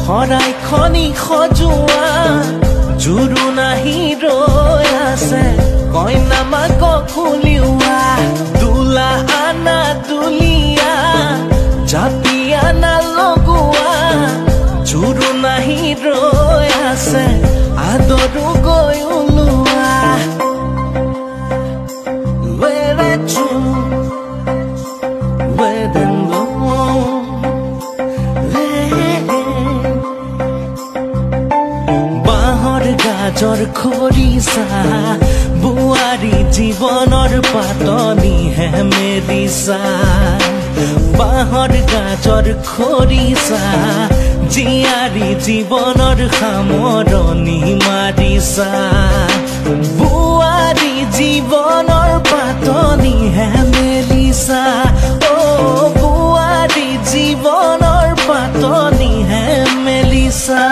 হৰাই খনি খজুৱা জুৰু নাহি ৰৈ আছে কইনা মাক খুলিওৱা দুলা আনা দুলিয়া জাপিয়া না লগোৱা জুৰু নাহি ৰৈ আছে আদৰু গৈ ওলোৱা গাজৰ খৰিছা বুৱাৰী জীৱনৰ পাতনি হে মেলিছা বাঁহৰ গাজৰ খৰিছা জীয়াৰী জীৱনৰ সামৰণি মাৰিছা বুৱাৰী জীৱনৰ পাতনি হে মেলিছা অ বুৱাৰী জীৱনৰ পাতনি হে মেলিছা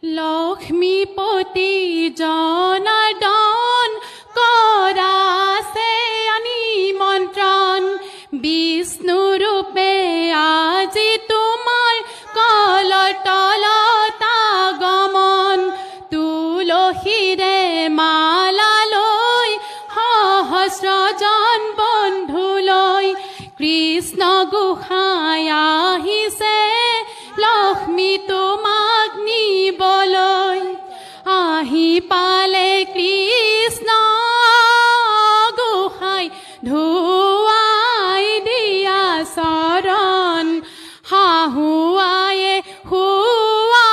লক্ষ্মীপতি জনাৰ্দন কৰাছে নিমন্ত্ৰণ বিষ্ণু ৰূপে আজি তোমাৰ কলৰ তলত আগমন তুলসীৰে মালা লৈ সহস্ৰজন বন্ধু লৈ কৃষ্ণ গোসাঁই আহিছে লক্ষ্মী তোমাক নিবলৈ আহি পালে কৃষ্ণ গোসাঁই ধুৱাই দিয়া চৰণ শাহুৱায়ে শুৱাক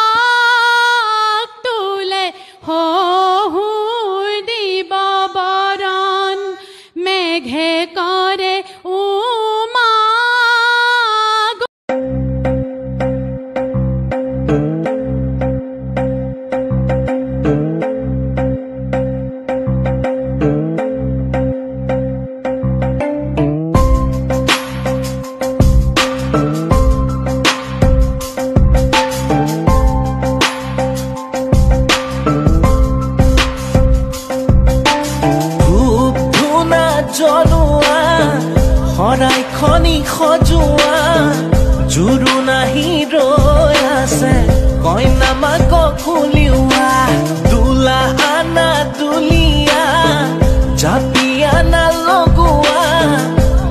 তোলে শহুৰ দিব বৰণ মেঘে কৰে হৰাই খনি খজুৱা জুৰু নাহি ৰৈ আছে কইনা মাক খুলিওৱা দুলা আনা দুলিয়া জাপিয়া না লগোৱা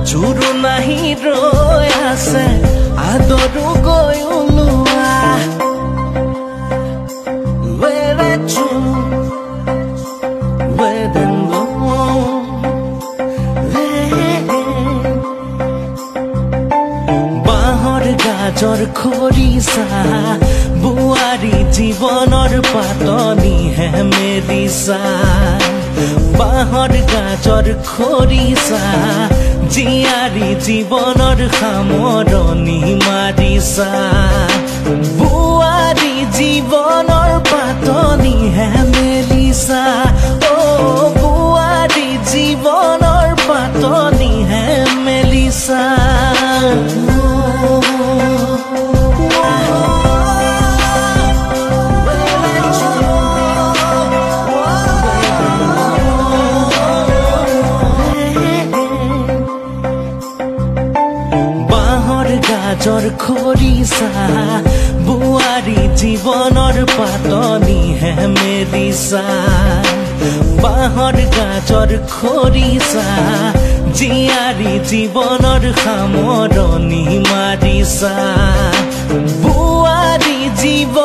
জুৰু নাহি ৰৈ আছে আদৰু গৈ ওলোৱা গাজৰ খৰিছা বুৱাৰী জীৱনৰ পাতনি হে মেলিছা বাঁহৰ গাজৰ খৰিছা জীয়াৰী জীৱনৰ সামৰণি মাৰিছা বুৱাৰী জীৱনৰ পাতনি হে মেলিছা অ বুৱাৰী জীৱনৰ পাতনি হে মেলিছা গাজৰ খৰিছা বুৱাৰী জীৱনৰ পাতনি হে মেলিছা বাঁহৰ গাজৰ খৰিছা জীয়াৰী জীৱনৰ সামৰণি মাৰিছা বুৱাৰী জীৱ